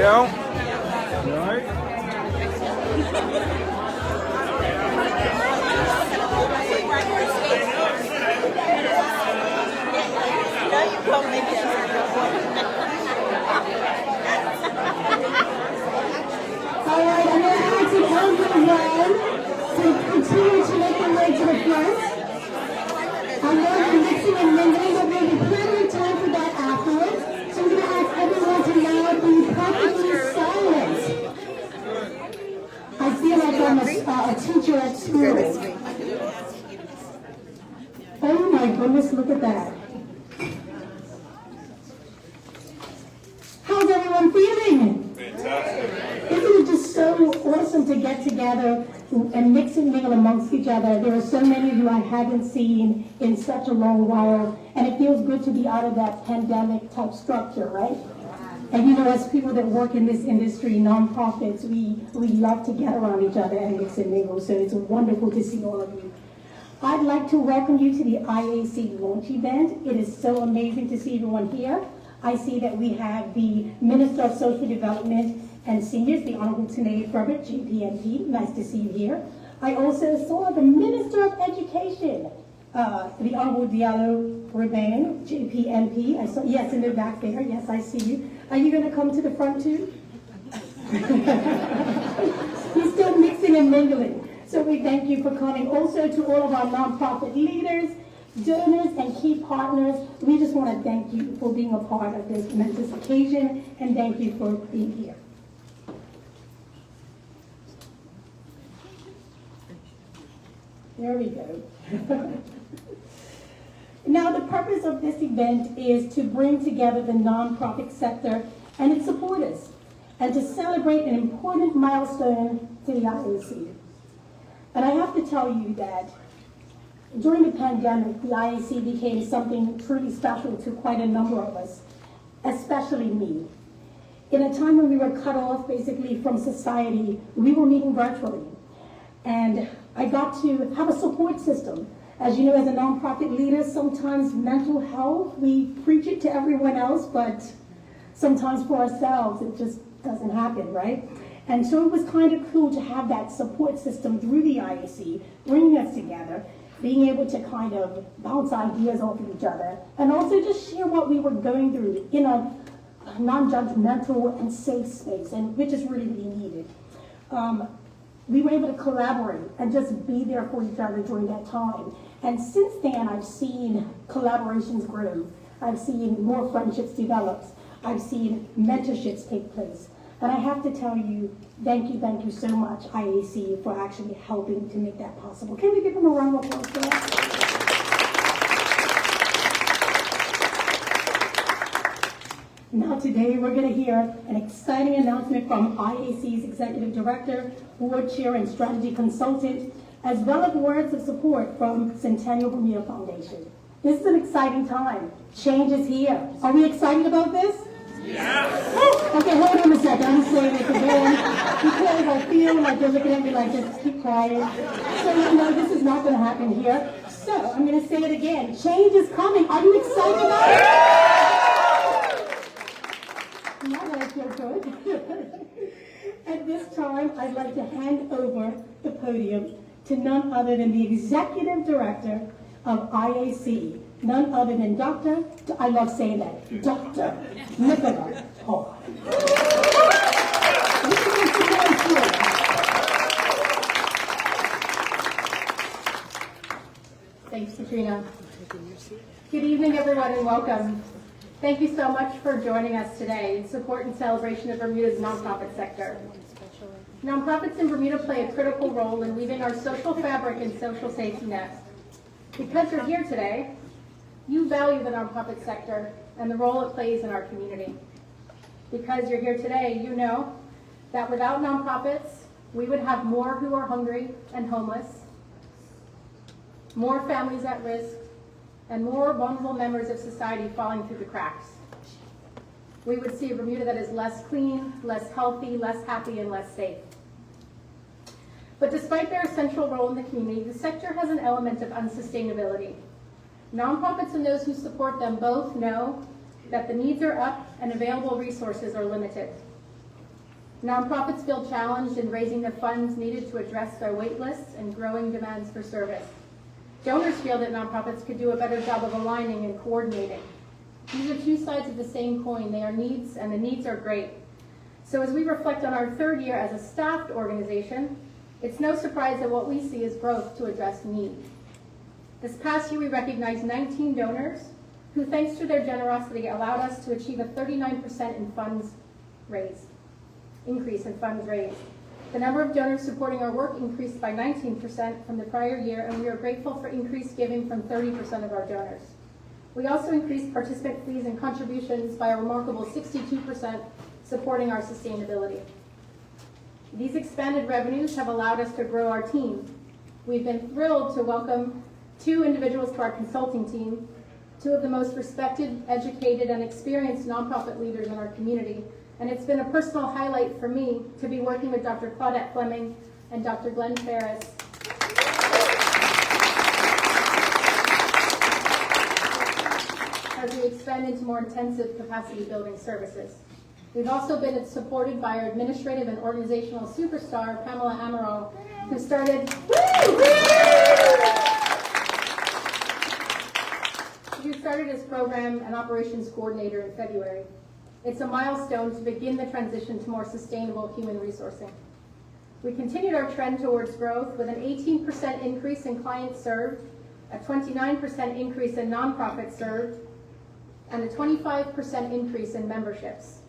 know? Right? All right, I'm going to ask everyone to continue to make their way to the front. I know you're mixing and mingling, but there'll be plenty of time for that afterwards. So I'm going to ask everyone to now be perfectly silent. I feel like I'm a teacher at school. Oh my goodness, look at that. How's everyone feeling? Fantastic. Isn't it just so awesome to get together and mix and mingle amongst each other? There are so many of you I haven't seen in such a long while, and it feels good to be out of that pandemic type structure, right? And you know, as people that work in this industry, nonprofits, we love to get around each other and mix and mingle, so it's wonderful to see all of you. I'd like to welcome you to the IAC launch event. It is so amazing to see everyone here. I see that we have the Minister of Social Development and Seniors, the Honorable Tanae Furbert, JPNP. Nice to see you here. I also saw the Minister of Education, the Honorable Diallo Rebane, JPNP. I saw, yes, in the back there. Yes, I see you. Are you going to come to the front too? He's still mixing and mingling. So we thank you for coming. Also to all of our nonprofit leaders, donors, and key partners, we just want to thank you for being a part of this momentous occasion, and thank you for being here. There we go. Now, the purpose of this event is to bring together the nonprofit sector and its supporters, and to celebrate an important milestone to the IAC. And I have to tell you that during the pandemic, the IAC became something truly special to quite a number of us, especially me. In a time when we were cut off basically from society, we were meeting virtually. And I got to have a support system. As you know, as a nonprofit leader, sometimes mental health, we preach it to everyone else, but sometimes for ourselves, it just doesn't happen, right? And so it was kind of cool to have that support system through the IAC, bringing us together, being able to kind of bounce ideas off of each other, and also just share what we were going through in a non-judgmental and safe space, and which is really, really needed. We were able to collaborate and just be there for each other during that time. And since then, I've seen collaborations grow. I've seen more friendships develop. I've seen mentorships take place. And I have to tell you, thank you so much, IAC, for actually helping to make that possible. Can we give them a round of applause for that? Now today, we're going to hear an exciting announcement from IAC's Executive Director, Board Chair, and Strategy Consultant, as well as words of support from Centennial Bermuda Foundation. This is an exciting time. Change is here. Are we excited about this? Yeah. Okay, hold on a second. I'm saying this again because I feel like they're looking at me like, just keep quiet. So, you know, this is not going to happen here. So, I'm going to say it again. Change is coming. Are you excited about it? Now that I feel good. At this time, I'd like to hand over the podium to none other than the Executive Director of IAC, none other than Dr. I love saying that, Dr. Nicola Hall. Thanks, Katrina. Good evening, everyone, and welcome. Thank you so much for joining us today in support and celebration of Bermuda's nonprofit sector. Nonprofits in Bermuda play a critical role in weaving our social fabric and social safety net. Because you're here today, you value the nonprofit sector and the role it plays in our community. Because you're here today, you know that without nonprofits, we would have more who are hungry and homeless, more families at risk, and more vulnerable members of society falling through the cracks. We would see a Bermuda that is less clean, less healthy, less happy, and less safe. But despite their essential role in the community, the sector has an element of unsustainability. Nonprofits and those who support them both know that the needs are up and available resources are limited. Nonprofits feel challenged in raising the funds needed to address their wait lists and growing demands for service. Donors feel that nonprofits could do a better job of aligning and coordinating. These are two sides of the same coin. They are needs, and the needs are great. So as we reflect on our third year as a staffed organization, it's no surprise that what we see is growth to address need. This past year, we recognized 19 donors who, thanks to their generosity, allowed us to achieve a 39% increase in funds raised. The number of donors supporting our work increased by 19% from the prior year, and we are grateful for increased giving from 30% of our donors. We also increased participant fees and contributions by a remarkable 62%, supporting our sustainability. These expanded revenues have allowed us to grow our team. We've been thrilled to welcome 2 individuals to our consulting team, 2 of the most respected, educated, and experienced nonprofit leaders in our community. And it's been a personal highlight for me to be working with Dr. Claudette Fleming and Dr. Glenn Ferris as we expand into more intensive capacity building services. We've also been supported by our administrative and organizational superstar, Pamela Amaral, who started as program and operations coordinator in February. It's a milestone to begin the transition to more sustainable human resourcing. We continued our trend towards growth with an 18% increase in clients served, a 29% increase in nonprofits served, and a 25% increase in memberships.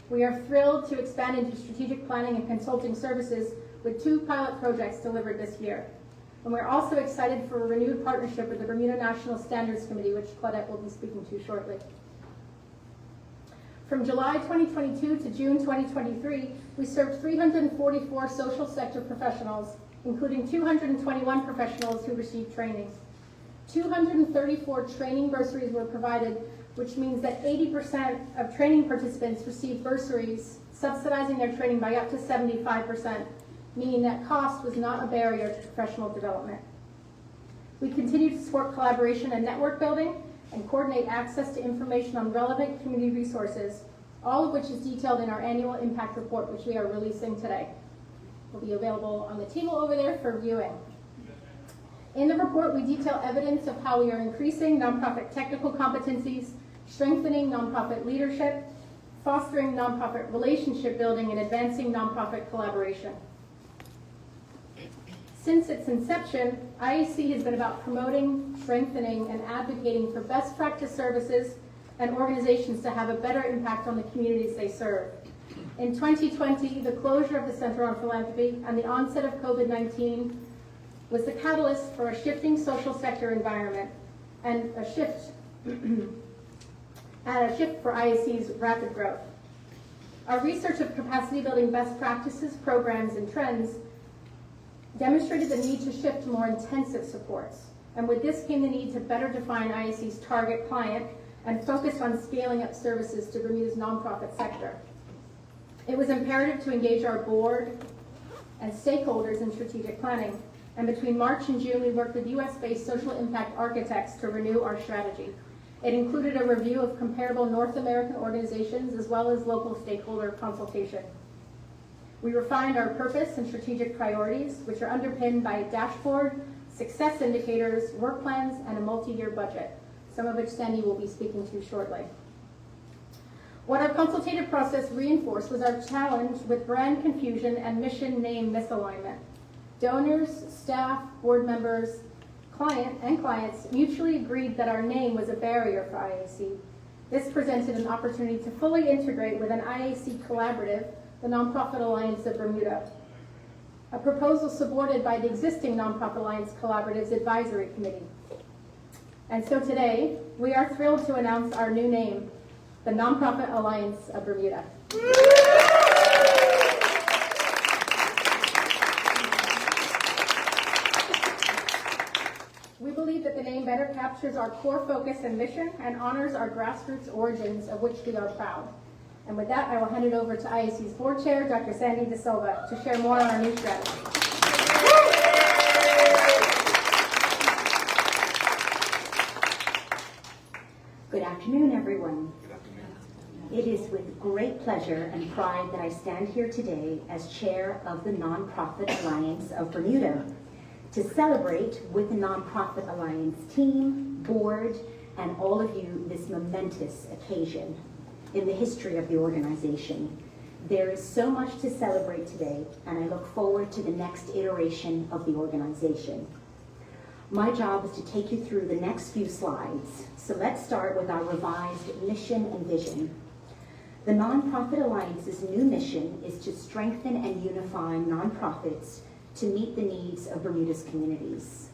We are thrilled to expand into strategic planning and consulting services with 2 pilot projects delivered this year. And we're also excited for a renewed partnership with the Bermuda National Standards Committee, which Claudette will be speaking to shortly. From July 2022 to June 2023, we served 344 social sector professionals, including 221 professionals who received training. 234 training bursaries were provided, which means that 80% of training participants received bursaries, subsidizing their training by up to 75%, meaning that cost was not a barrier to professional development. We continue to support collaboration and network building and coordinate access to information on relevant community resources, all of which is detailed in our annual impact report, which we are releasing today. It will be available on the table over there for viewing. In the report, we detail evidence of how we are increasing nonprofit technical competencies, strengthening nonprofit leadership, fostering nonprofit relationship building, and advancing nonprofit collaboration. Since its inception, IAC has been about promoting, strengthening, and advocating for best practice services and organizations to have a better impact on the communities they serve. In 2020, the closure of the Center on Philanthropy and the onset of COVID-19 was the catalyst for a shifting social sector environment and a shift for IAC's rapid growth. Our research of capacity building best practices, programs, and trends demonstrated the need to shift to more intensive supports. And with this came the need to better define IAC's target client and focus on scaling up services to Bermuda's nonprofit sector. It was imperative to engage our board and stakeholders in strategic planning. And between March and June, we worked with US-based social impact architects to renew our strategy. It included a review of comparable North American organizations as well as local stakeholder consultation. We refined our purpose and strategic priorities, which are underpinned by a dashboard, success indicators, work plans, and a multi-year budget, some of which Sandy will be speaking to shortly. What our consultative process reinforced was our challenge with brand confusion and mission name misalignment. Donors, staff, board members, clients mutually agreed that our name was a barrier for IAC. This presented an opportunity to fully integrate with an IAC collaborative, the Nonprofit Alliance of Bermuda, a proposal supported by the existing Nonprofit Alliance Collaboratives Advisory Committee. And so today, we are thrilled to announce our new name, the Nonprofit Alliance of Bermuda. We believe that the name better captures our core focus and mission and honors our grassroots origins, of which we are proud. And with that, I will hand it over to IAC's board chair, Dr. Sandy De Silva, to share more on our new strategy. Good afternoon, everyone. Good afternoon. It is with great pleasure and pride that I stand here today as chair of the Nonprofit Alliance of Bermuda to celebrate with the Nonprofit Alliance team, board, and all of you this momentous occasion in the history of the organization. There is so much to celebrate today, and I look forward to the next iteration of the organization. My job is to take you through the next few slides. So let's start with our revised mission and vision. The Nonprofit Alliance's new mission is to strengthen and unify nonprofits to meet the needs of Bermuda's communities.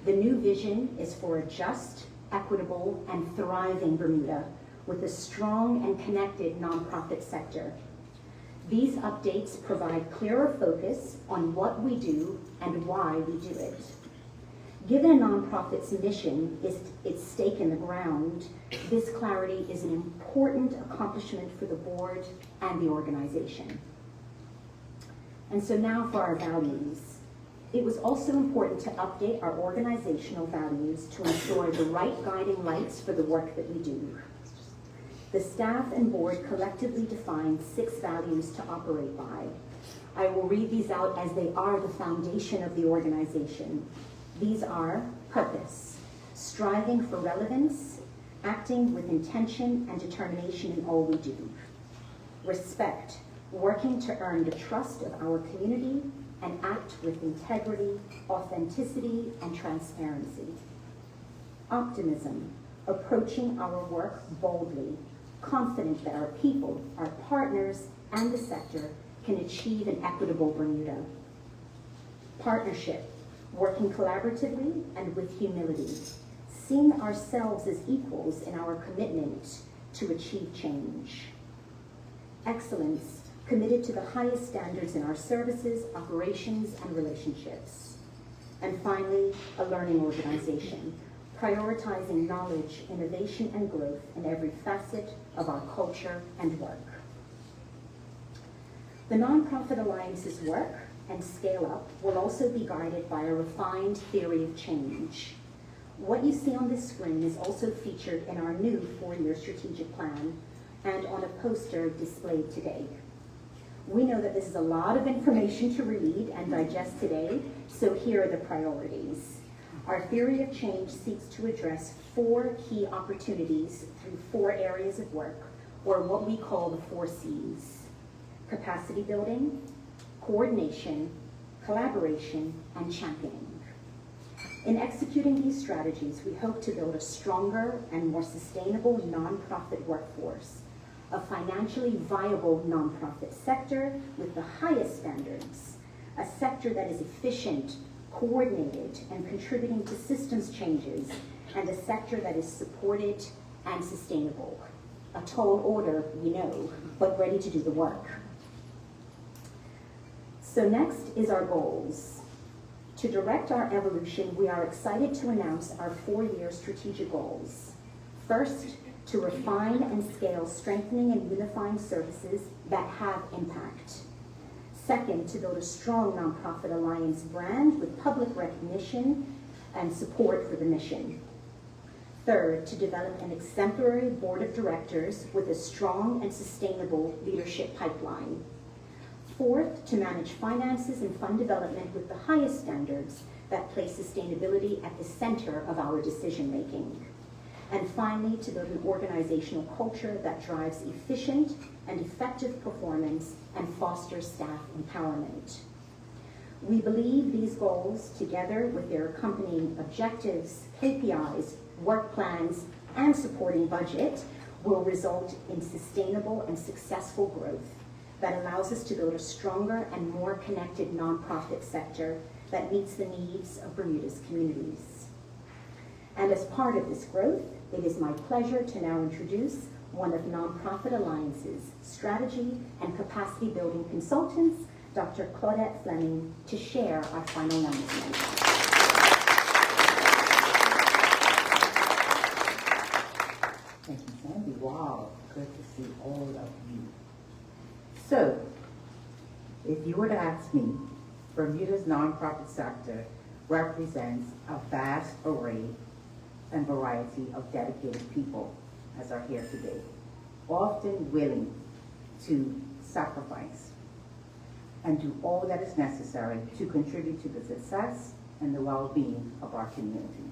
The new vision is for a just, equitable, and thriving Bermuda with a strong and connected nonprofit sector. These updates provide clearer focus on what we do and why we do it. Given a nonprofit's mission is its stake in the ground, this clarity is an important accomplishment for the board and the organization. And so now for our values. It was also important to update our organizational values to ensure the right guiding lights for the work that we do. The staff and board collectively defined 6 values to operate by. I will read these out as they are the foundation of the organization. These are purpose, striving for relevance, acting with intention and determination in all we do. Respect, working to earn the trust of our community and act with integrity, authenticity, and transparency. Optimism, approaching our work boldly, confident that our people, our partners, and the sector can achieve an equitable Bermuda. Partnership, working collaboratively and with humility, seeing ourselves as equals in our commitment to achieve change. Excellence, committed to the highest standards in our services, operations, and relationships. And finally, a learning organization, prioritizing knowledge, innovation, and growth in every facet of our culture and work. The Nonprofit Alliance's work and scale up will also be guided by a refined theory of change. What you see on this screen is also featured in our new 4-year strategic plan and on a poster displayed today. We know that this is a lot of information to read and digest today, so here are the priorities. Our theory of change seeks to address 4 key opportunities through 4 areas of work, or what we call the 4 C's: capacity building, coordination, collaboration, and championing. In executing these strategies, we hope to build a stronger and more sustainable nonprofit workforce, a financially viable nonprofit sector with the highest standards, a sector that is efficient, coordinated, and contributing to systems changes, and a sector that is supported and sustainable. A tall order, we know, but ready to do the work. So next is our goals. To direct our evolution, we are excited to announce our 4-year strategic goals. First, to refine and scale strengthening and unifying services that have impact. Second, to build a strong Nonprofit Alliance brand with public recognition and support for the mission. Third, to develop an exemplary board of directors with a strong and sustainable leadership pipeline. Fourth, to manage finances and fund development with the highest standards that place sustainability at the center of our decision-making. And finally, to build an organizational culture that drives efficient and effective performance and fosters staff empowerment. We believe these goals, together with their accompanying objectives, KPIs, work plans, and supporting budget, will result in sustainable and successful growth that allows us to build a stronger and more connected nonprofit sector that meets the needs of Bermuda's communities. And as part of this growth, it is my pleasure to now introduce one of Nonprofit Alliance's strategy and capacity building consultants, Dr. Claudette Fleming, to share our final announcement. Thank you, Sandy. Wow, good to see all of you. So, if you were to ask me, Bermuda's nonprofit sector represents a vast array and variety of dedicated people, as are here today. often willing to sacrifice and do all that is necessary to contribute to the success and the well-being of our community.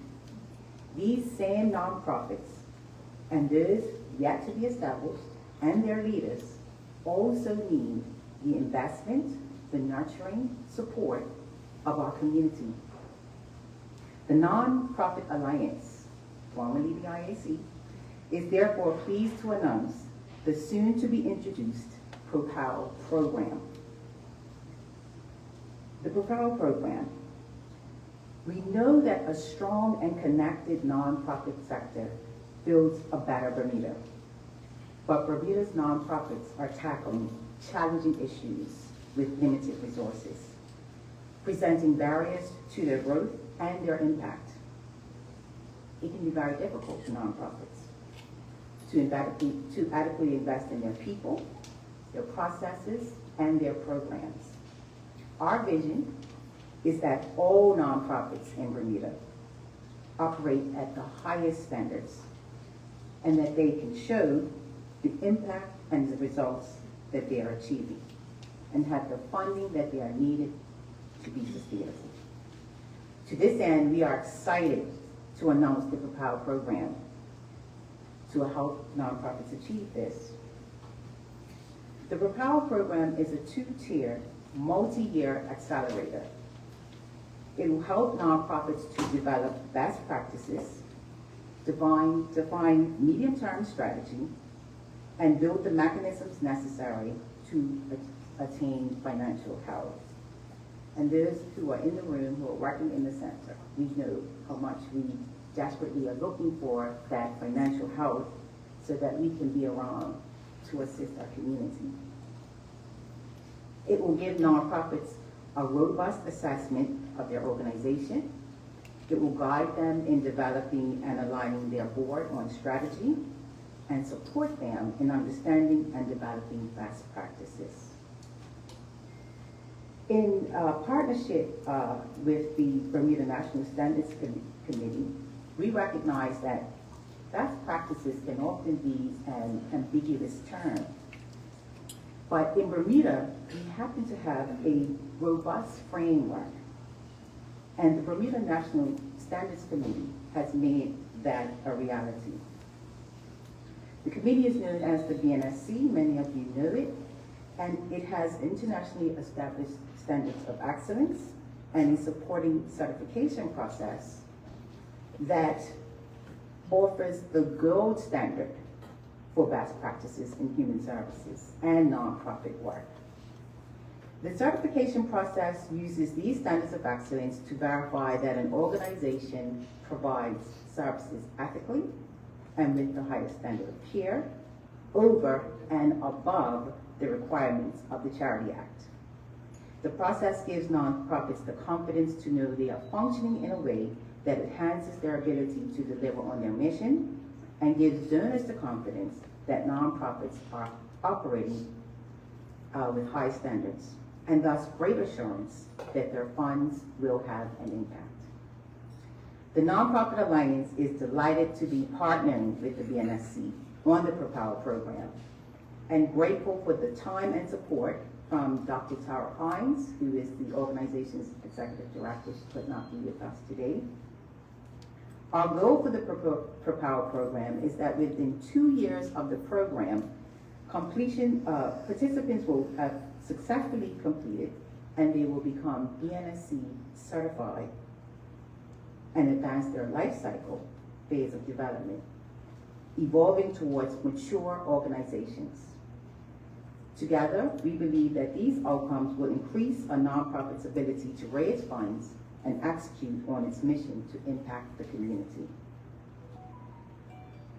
These same nonprofits and those yet to be established and their leaders also need the investment, the nurturing support of our community. The Nonprofit Alliance, formerly the IAC, is therefore pleased to announce the soon-to-be introduced Propel program. The Propel program. We know that a strong and connected nonprofit sector builds a better Bermuda. But Bermuda's nonprofits are tackling challenging issues with limited resources, presenting barriers to their growth and their impact. It can be very difficult for nonprofits to adequately invest in their people, their processes, and their programs. Our vision is that all nonprofits in Bermuda operate at the highest standards and that they can show the impact and the results that they are achieving and have the funding that they are needed to be sustainable. To this end, we are excited to announce the Propel program to help nonprofits achieve this. The Propel program is a two-tiered, multi-year accelerator. It will help nonprofits to develop best practices, define medium-term strategy, and build the mechanisms necessary to attain financial health. And those who are in the room, who are working in the center, we know how much we desperately are looking for that financial health so that we can be around to assist our community. It will give nonprofits a robust assessment of their organization. It will guide them in developing and aligning their board on strategy and support them in understanding and developing best practices. In partnership with the Bermuda National Standards Committee, we recognize that best practices can often be an ambiguous term. But in Bermuda, we happen to have a robust framework, and the Bermuda National Standards Committee has made that a reality. The committee is known as the BNSC, many of you know it, and it has internationally established standards of excellence and a supporting certification process that offers the gold standard for best practices in human services and nonprofit work. The certification process uses these standards of excellence to verify that an organization provides services ethically and with the highest standard of care over and above the requirements of the Charity Act. The process gives nonprofits the confidence to know they are functioning in a way that enhances their ability to deliver on their mission and gives donors the confidence that nonprofits are operating with high standards and thus great assurance that their funds will have an impact. The Nonprofit Alliance is delighted to be partnering with the BNSC on the Propel program and grateful for the time and support from Dr. Tara Hines, who is the organization's executive director. She could not be with us today. Our goal for the Propel program is that within 2 years of the program, participants will have successfully completed and they will become BNSC certified and advance their life cycle phase of development, evolving towards mature organizations. Together, we believe that these outcomes will increase a nonprofit's ability to raise funds and execute on its mission to impact the community.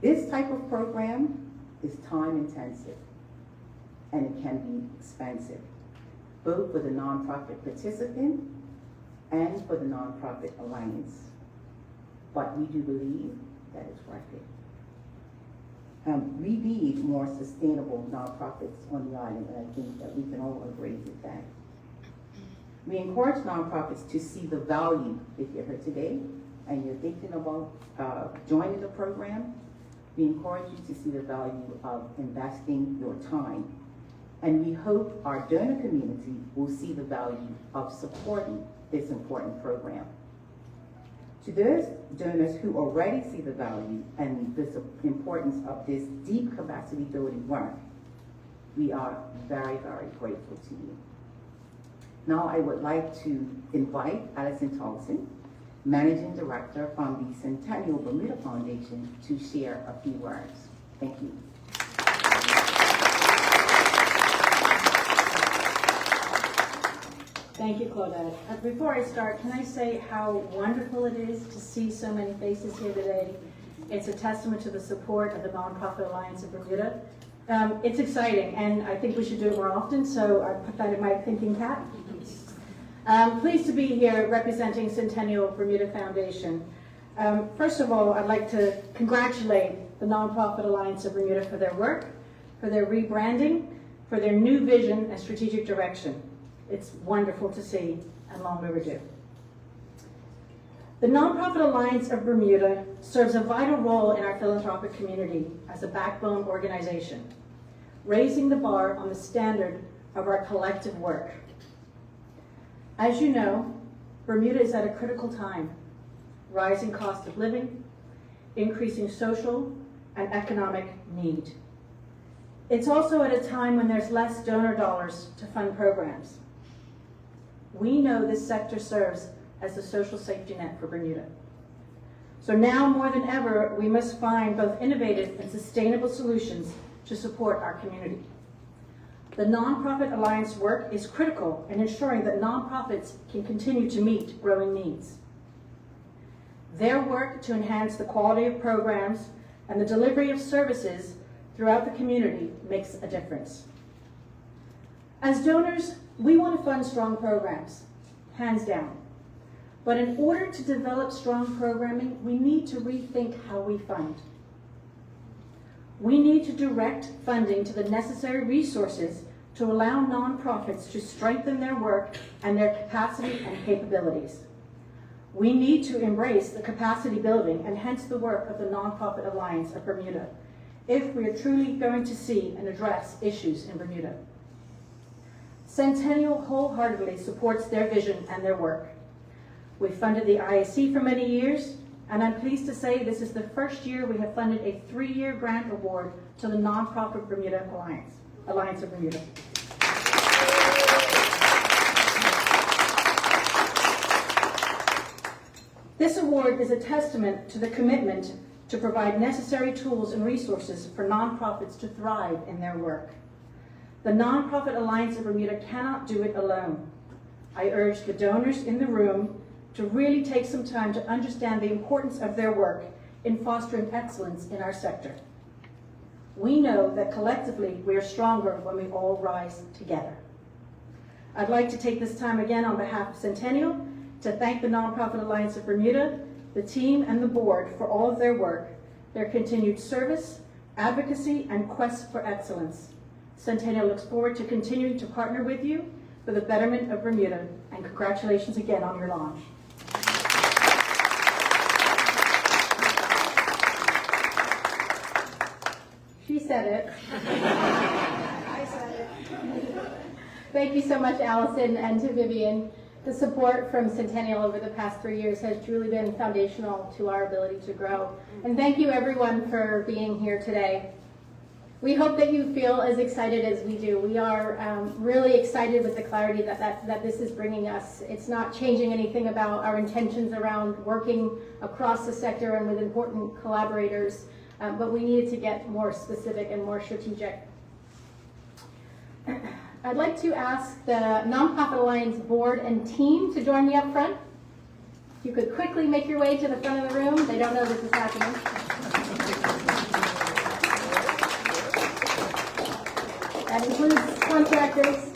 This type of program is time intensive and it can be expensive, both for the nonprofit participant and for the Nonprofit Alliance. But we do believe that it's worth it. We need more sustainable nonprofits on the island, and I think that we can all agree with that. We encourage nonprofits to see the value, if you're here today and you're thinking about joining the program, We encourage you to see the value of investing your time. And we hope our donor community will see the value of supporting this important program. To those donors who already see the value and the importance of this deep capacity building work, we are very, very grateful to you. Now I would like to invite Alison Tolson, Managing Director from the Centennial Bermuda Foundation, to share a few words. Thank you. Thank you, Claudette. Before I start, can I say how wonderful it is to see so many faces here today? It's a testament to the support of the Nonprofit Alliance of Bermuda. It's exciting, and I think we should do it more often, so I put that in my thinking cap. Pleased to be here representing Centennial Bermuda Foundation. First of all, I'd like to congratulate the Nonprofit Alliance of Bermuda for their work, for their rebranding, for their new vision and strategic direction. It's wonderful to see and long overdue. The Nonprofit Alliance of Bermuda serves a vital role in our philanthropic community as a backbone organization, raising the bar on the standard of our collective work. As you know, Bermuda is at a critical time: rising cost of living, increasing social and economic need. It's also at a time when there's less donor dollars to fund programs. We know this sector serves as the social safety net for Bermuda. So now more than ever, we must find both innovative and sustainable solutions to support our community. The Nonprofit Alliance work is critical in ensuring that nonprofits can continue to meet growing needs. Their work to enhance the quality of programs and the delivery of services throughout the community makes a difference. As donors, we want to fund strong programs, hands down. But in order to develop strong programming, we need to rethink how we fund. We need to direct funding to the necessary resources to allow nonprofits to strengthen their work and their capacity and capabilities. We need to embrace the capacity building and hence the work of the Nonprofit Alliance of Bermuda if we are truly going to see and address issues in Bermuda. Centennial wholeheartedly supports their vision and their work. We've funded the IAC for many years, and I'm pleased to say this is the first year we have funded a 3-year grant award to the Nonprofit Bermuda Alliance of Bermuda. This award is a testament to the commitment to provide necessary tools and resources for nonprofits to thrive in their work. The Nonprofit Alliance of Bermuda cannot do it alone. I urge the donors in the room to really take some time to understand the importance of their work in fostering excellence in our sector. We know that collectively we are stronger when we all rise together. I'd like to take this time again on behalf of Centennial to thank the Nonprofit Alliance of Bermuda, the team and the board for all of their work, their continued service, advocacy, and quest for excellence. Centennial looks forward to continuing to partner with you for the betterment of Bermuda, and congratulations again on your launch. She said it. I said it. Thank you so much, Allison, and to Vivian. The support from Centennial over the past 3 years has truly been foundational to our ability to grow. And thank you everyone for being here today. We hope that you feel as excited as we do. We are really excited with the clarity that this is bringing us. It's not changing anything about our intentions around working across the sector and with important collaborators, but we needed to get more specific and more strategic. I'd like to ask the Nonprofit Alliance board and team to join me up front. If you could quickly make your way to the front of the room. They don't know this is happening. That includes contractors.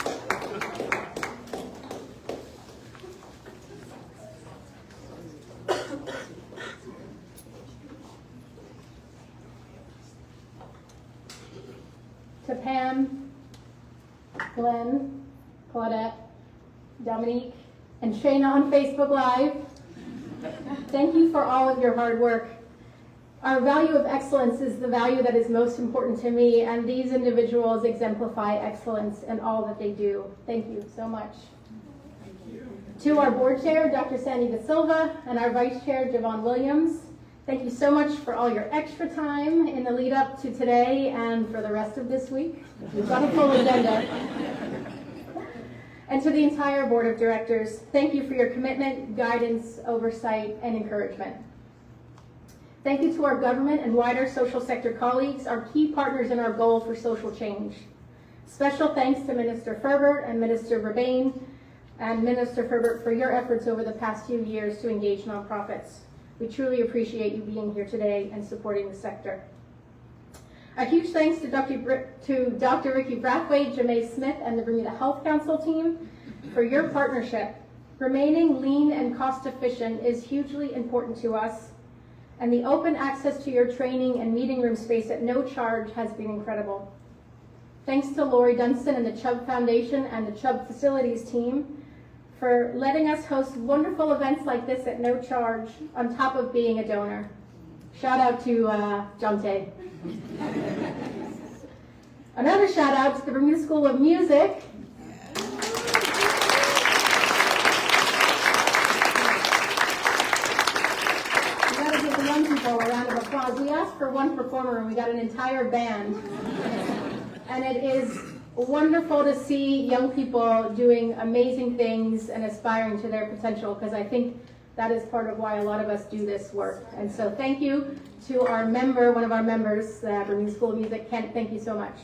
To Pam, Glenn, Claudette, Dominique, and Shayna on Facebook Live. Thank you for all of your hard work. Our value of excellence is the value that is most important to me, and these individuals exemplify excellence in all that they do. Thank you so much. To our board chair, Dr. Sandy Da Silva, and our vice chair, Javon Williams, thank you so much for all your extra time in the lead up to today and for the rest of this week. We've got a full agenda. And to the entire board of directors, thank you for your commitment, guidance, oversight, and encouragement. Thank you to our government and wider social sector colleagues, our key partners in our goal for social change. Special thanks to Minister Ferbert and Minister Rebane and Minister Ferbert for your efforts over the past few years to engage nonprofits. We truly appreciate you being here today and supporting the sector. A huge thanks to Dr. Ricky Brathwaite, Jamae Smith, and the Bermuda Health Council team for your partnership. Remaining lean and cost efficient is hugely important to us, and the open access to your training and meeting room space at no charge has been incredible. Thanks to Lori Dunstan and the Chubb Foundation and the Chubb Facilities team for letting us host wonderful events like this at no charge on top of being a donor. Shout out to Jonte. Another shout out to the Bermuda School of Music. We gotta give the young people a round of applause. We asked for one performer and we got an entire band. And it is wonderful to see young people doing amazing things and aspiring to their potential, because I think that is part of why a lot of us do this work. And so thank you to our member, one of our members, the Bermuda School of Music, Kent, thank you so much.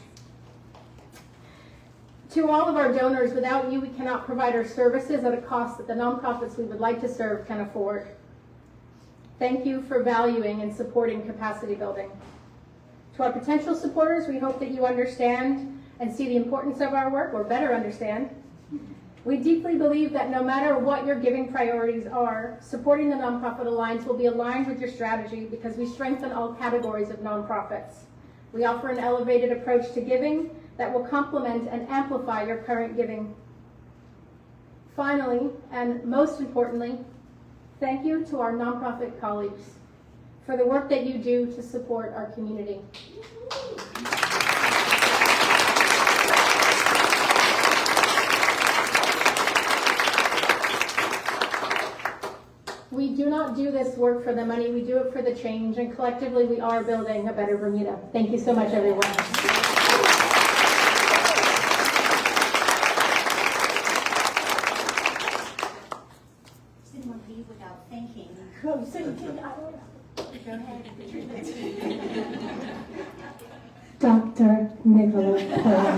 To all of our donors, without you, we cannot provide our services at a cost that the nonprofits we would like to serve can afford. Thank you for valuing and supporting capacity building. To our potential supporters, we hope that you understand and see the importance of our work, or better understand. We deeply believe that no matter what your giving priorities are, supporting the Nonprofit Alliance will be aligned with your strategy, because we strengthen all categories of nonprofits. We offer an elevated approach to giving that will complement and amplify your current giving. Finally, and most importantly, thank you to our nonprofit colleagues for the work that you do to support our community. We do not do this work for the money, we do it for the change, and collectively we are building a better Bermuda. Thank you so much, everyone. Didn't want to leave without thanking. Dr. Nicola Pearl.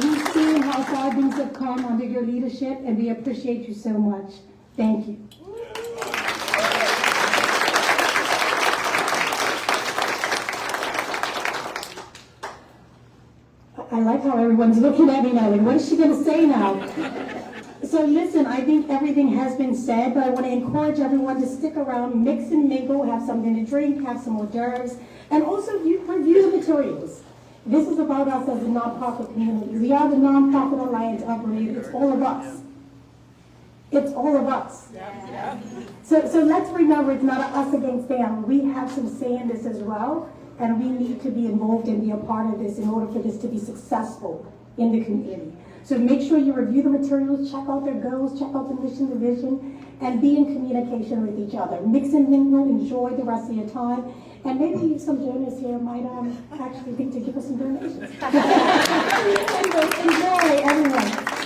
We've seen how far things have come under your leadership, and we appreciate you so much. Thank you. I like how everyone's looking at me now, like, what is she going to say now? So listen, I think everything has been said, but I want to encourage everyone to stick around, mix and mingle, have something to drink, have some hors d'oeuvres, and also review the materials. This is about us as a nonprofit community. We are the Nonprofit Alliance of Bermuda. It's all of us. It's all of us. So let's remember, it's not us against them. We have some say in this as well, and we need to be involved and be a part of this in order for this to be successful in the community. So make sure you review the materials, check out their goals, check out the mission, the vision, and be in communication with each other. Mix and mingle, enjoy the rest of your time. And maybe some donors here might actually think to give us some donations. Enjoy, everyone.